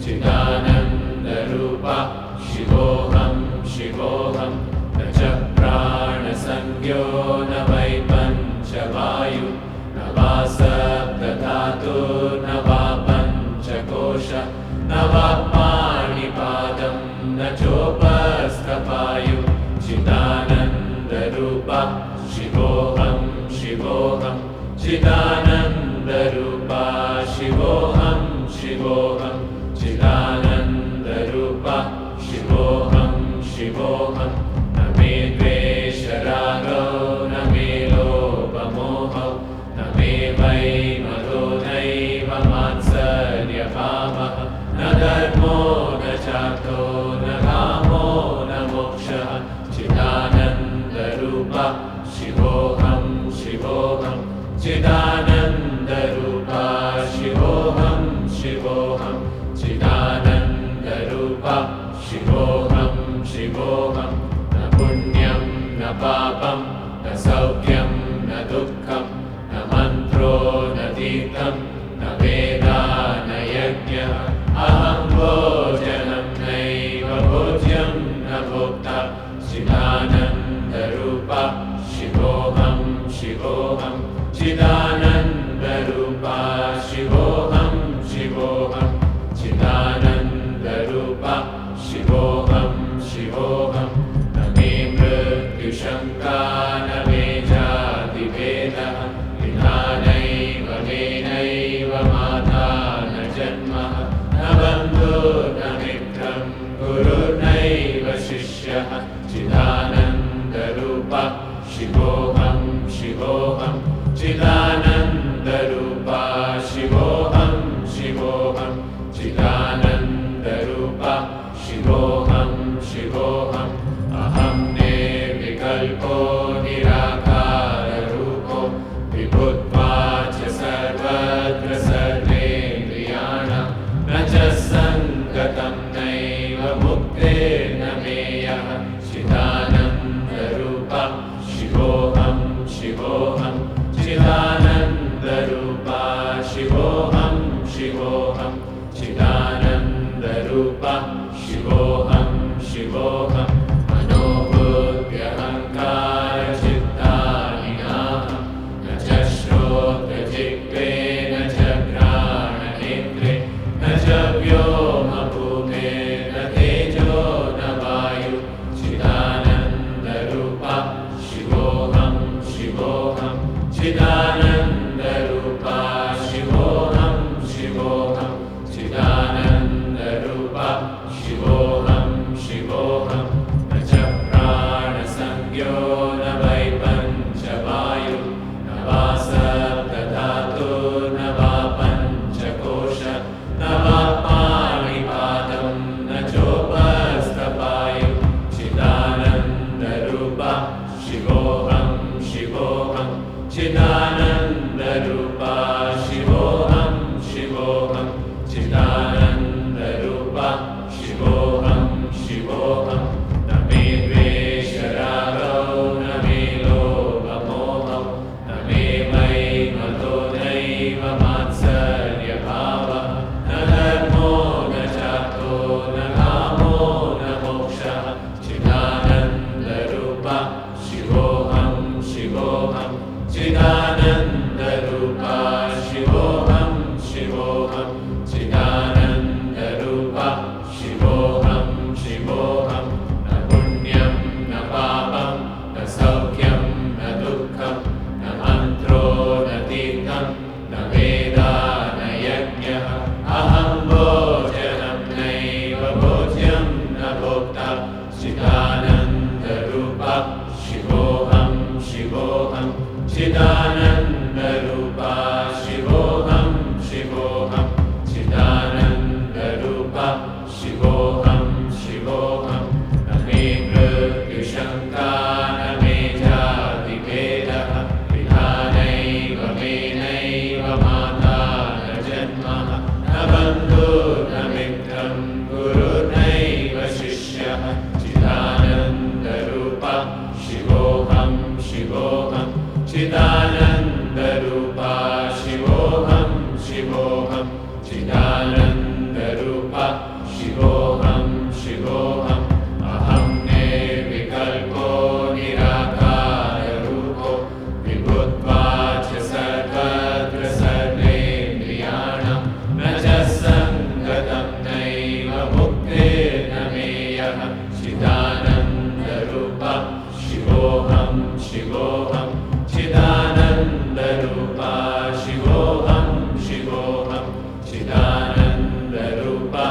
चिदानन्दरूपः शिवोऽहं शिवोऽहं न च प्राणसंज्ञो न वै पञ्चवायु न वा सप्तधातुर्न वा पञ्चकोश न वा पाणिपादं न चोपस्थपायु चिदानन्दरूपः शिवोऽहं शिवोऽहं चिदानन्दरूपः शिवोऽहं शिवोऽहं चिदानन्दरूपः शिवोऽहं शिवोऽहं न मे द्वेषरागो न मे लोभमोहो न मे वै मदो नैव मात्सर्यभावः न धर्मो न चार्थो न कामो न मोक्षः चिदानन्दरूपः शिवोऽहं शिवोऽहं चिदानन्दरूपः शिवोऽहं शिवोऽहं चिदानन्दरूपः शिवोऽहं शिवोऽहं न पुण्यं न पापं न सौख्यं न दुःखं न मन्त्रो न तीर्थं न वेदा न यज्ञः अहं भोजनं नैव भोज्यं न भोक्ता चिदानन्दरूपः शिवोऽहं शिवोऽहं चिदानन्दरूपः शिवोऽहं शिवोऽहं चिदानन्दरूपः शिवोऽहं शिवोऽहं न मे मृत्युशङ्का न मे जातिभेदः पिता नैव मे नैव माता न जन्मः न बन्धुर्न मित्रं गुरुर्नैव शिष्यः चिदानन्दरूपः शिवोऽहं शिवोऽहं चिदानन्दरूपः शिवोऽहं शिवोऽहं चिदानन्दरूपः शिवोऽहं शिवोऽहम् अहं निर्विकल्पो निराकाररूपो विभुत्वाच्च सर्वत्र सर्वेन्द्रियाणां न च सङ्गतं नैव मुक्तिर्न मेयः चिदानन्दरूपः शिवोऽहं शिवोऽहं चिदानन्दरूपः शिवोऽहं शिवोऽहं चिदानन्दरूपः शिवोऽहं शिवोऽहं मनोबुद्ध्यहङ्कारचित्तानि नाहं न च श्रोत्रजिह्वे न च घ्राणनेत्रे न च व्योमभूमिर्न तेजो न वायु चिदानन्दरूपः शिवोऽहं शिवोऽहं चिदानन्दरूपः शिवोऽहं शिवोऽहं चिदानन्दरूपः शिवोऽहं शिवोऽहं न च प्राणसंज्ञो न वै पञ्चवायु न वा सप्तधातुर्न वा पञ्चकोश न वा शिवोऽहं शिवोऽहम् अहं निर्विकल्पो निराकाररूपो विभुत्वाच्च सर्वत्र सर्वेन्द्रियाणां न च सङ्गतं नैव मुक्तिर्न मेयः चिदानन्दरूपा शिवोऽहं शिवोऽहं चिदानन्दरूपा शिवोऽहं शिवोऽहं चिदानन्दरूपा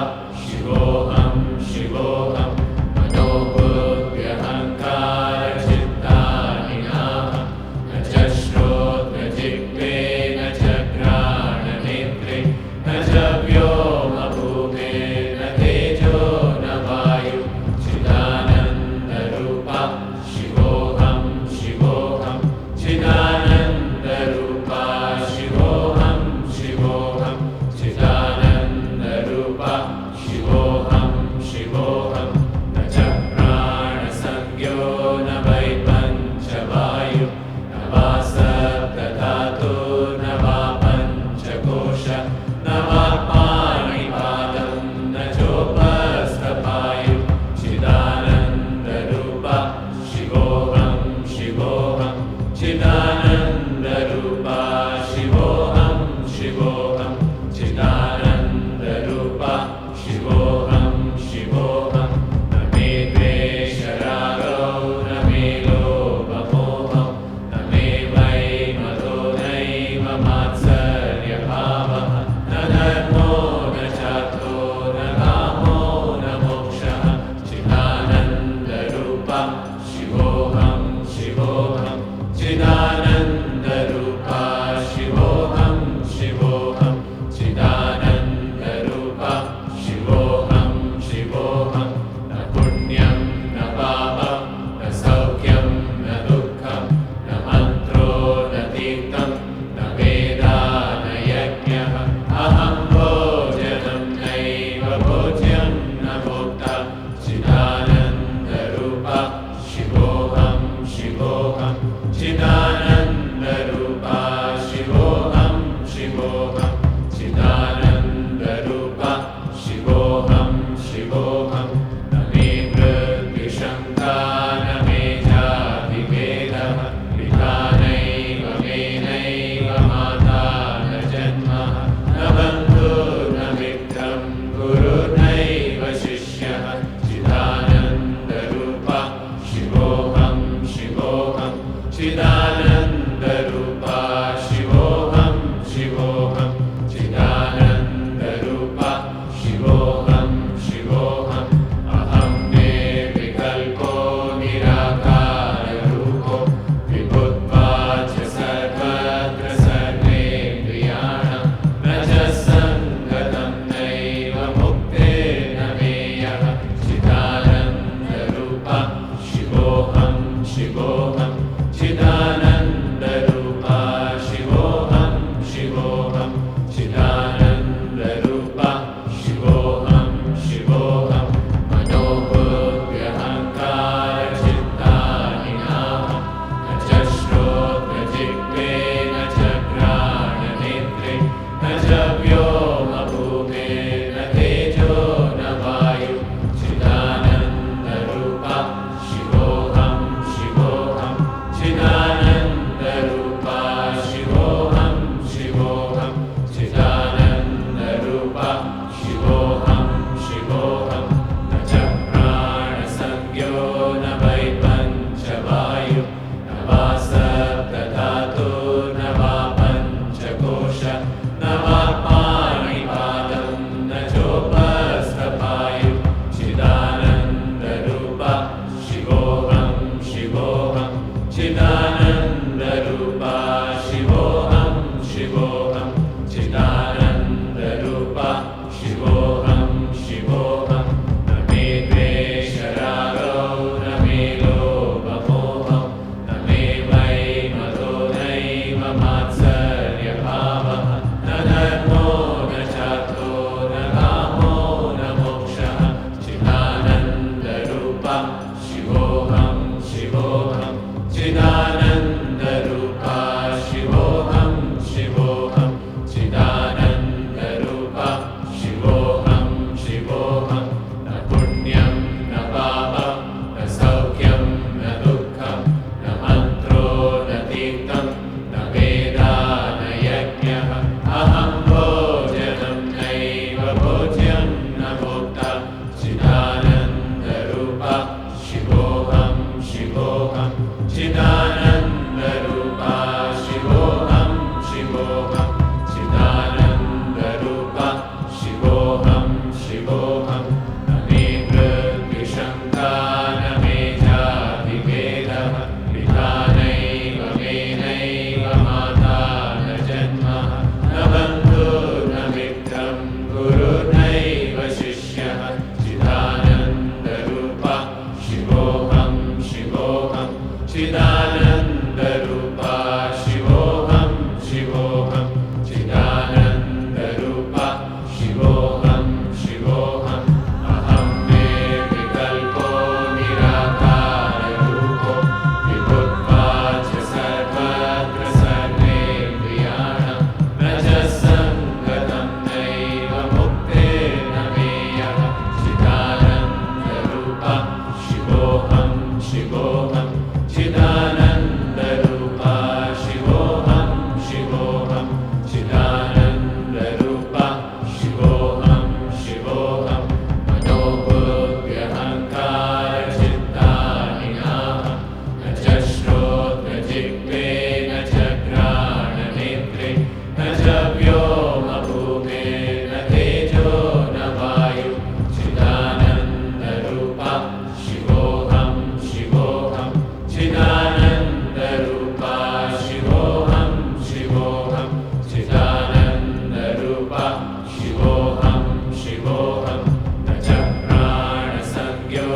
चिदानन्दरूपा शिवोऽहं शिवोऽहं चिदानन्दरूपा शिवोऽहं शिवोऽहं न मे मृत्युशङ्का न मे जातिभेदः पिता नैव मे नैव माता न जन्मः न बन्धुर्न मित्रं गुरुर्नैव शिष्यः चिदानन्दरूपा शिवोऽहं शिवोऽहं चिदानन्दरूपा शिवोऽहं शिवोऽहं चिदानन्दरूपा शिवोऽहं शिवोऽहं अहं निर्विकल्पो निराकाररूपो विभुत्वाच्च सर्वत्र सर्वेन्द्रियाणां न च सङ्गतं नैव मुक्तिर्न मेयः चिदानन्दरूपा शिवोऽहं शिवोऽहं चिदानन्दरूपा शिवोऽहं शिवोऽहं चिदानन्दरूपा शिवोऽहं शिवोऽहं मनोबुद्ध्यहङ्कारचित्तानि नाहं न च श्रोत्रजिह्वे न च घ्राणनेत्रे न च व्योमभूमिर्न तेजो न वायु चिदानन्दरूपा शिवोऽहं शिवोऽहं चिदानन्दरूपा शिवोऽहं शिवोऽहं चिदानन्दरूपा शिवोऽहं शिवोऽहं न च प्राणसंज्ञो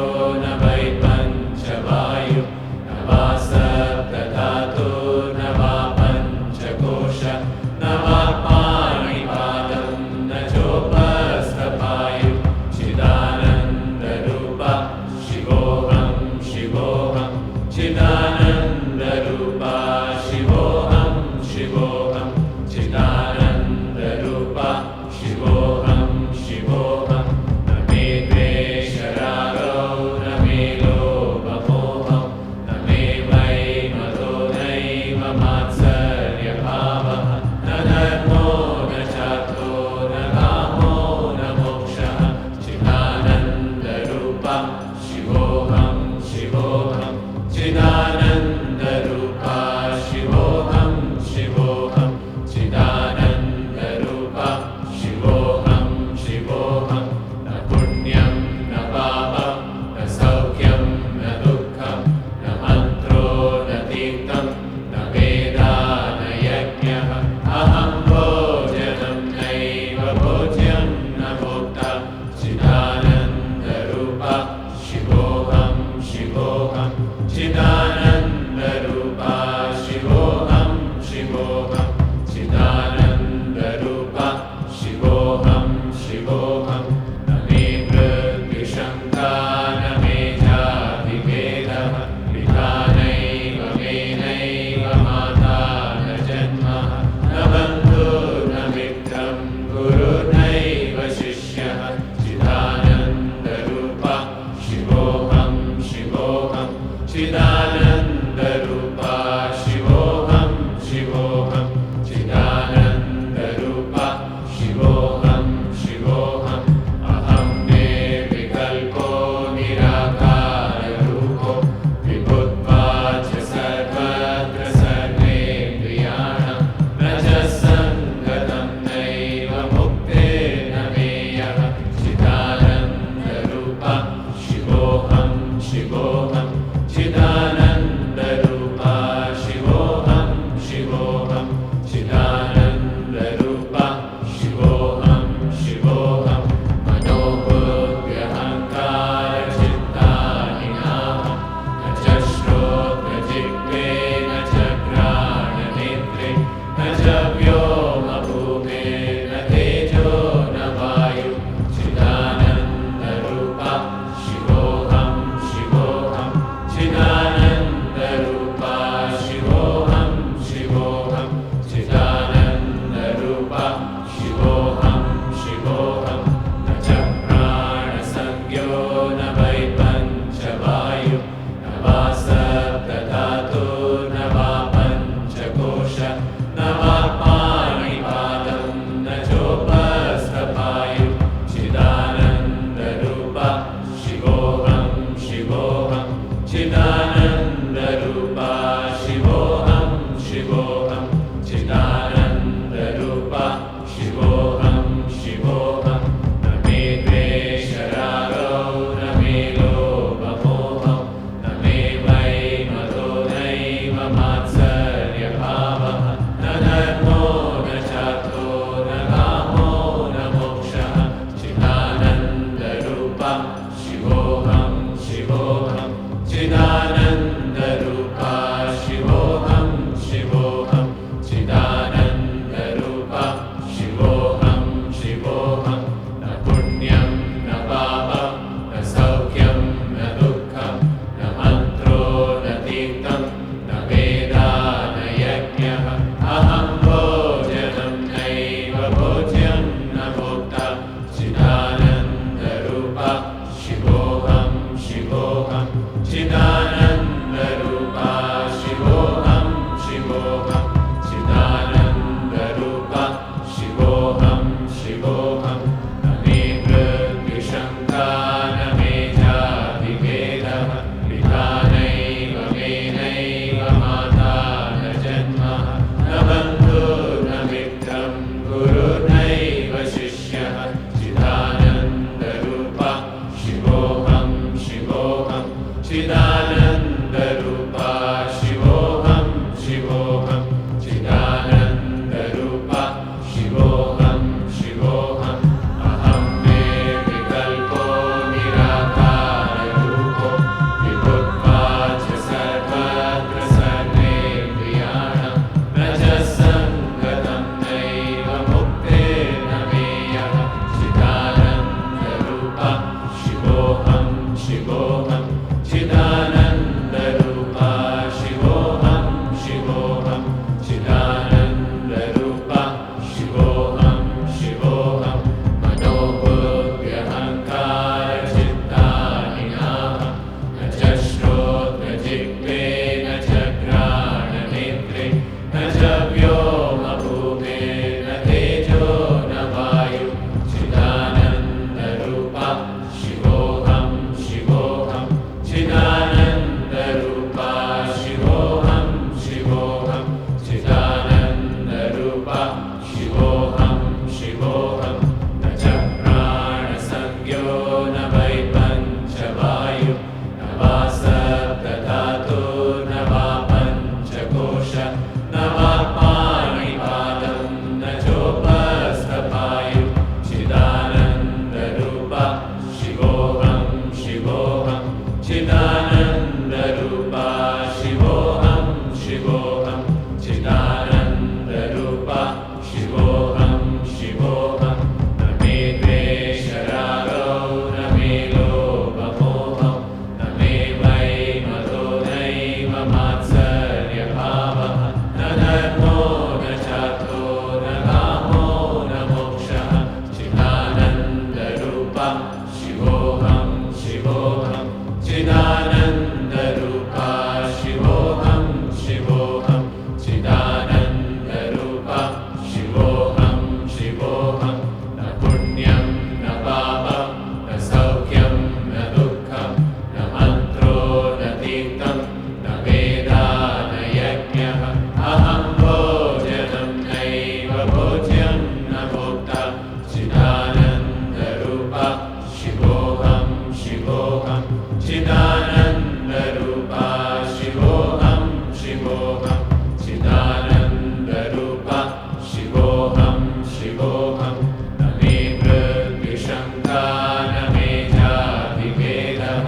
न वै पञ्चवायु न वा सप्तधातुर्न वा पञ्चकोश न वा पाणिपादं न चोपस्थपायु चिदानन्दरूपा शिवोऽहं शिवोऽहं चिदानन्दरूपा शिवोऽहं शिवोऽहं चिदानन्दरूपा शिवोऽहं शिवोऽहं न मे द्वेषरागौ न मे लोभमोहौ न मे वैमतो नैव मात्सर्यभावः न धर्मो न चार्थो न कामो न मोक्षः चिदानन्दरूपा शिवोऽहं शिवोऽहं चिदानन्दरूपा शिवोऽहं शिवोऽहं चिदानन्दरूपा शिवोऽहं शिवोऽहं न पुण्यं न पापं न सौख्यं न दुःखं न मन्त्रो न तीर्थं न वेदा न यज्ञः अहं भोजनं नैव भोज्यं न भोक्ता चिदानन्दरूपा शिवोऽहं शिवोऽहं चिदानन्दरूपा शिवोऽहं शिवोऽहं चिदानन्दरूपा शिवोऽहं शिवोऽहं न मे मृत्युशङ्का न मे जातिभेदः पिता नैव मे नैव माता न जन्मः न बन्धुर्न मित्रं गुरुर्नैव शिष्यः चिदानन्दरूपा शिवोऽहं शिवोऽहं चिदानन्दरूपा शिवोऽहं शिवोऽहं चिदानन्दरूपा शिवोऽहं शिवोऽहं न पुण्यं न पापं न सौख्यं न दुःखं न मन्त्रो न तीर्थं न वेदा न यज्ञः अहं भोजनं नैव भोज्यं न भोक्ता चिदानन्दरूपा शिवोऽहं शिवोऽहं चिदानन्दरूपा शिवोऽहं शिवोऽहं चिदानन्दरूपा शिवोऽहं शिवोऽहं न मे मृत्युशङ्का न मे जातिभेदः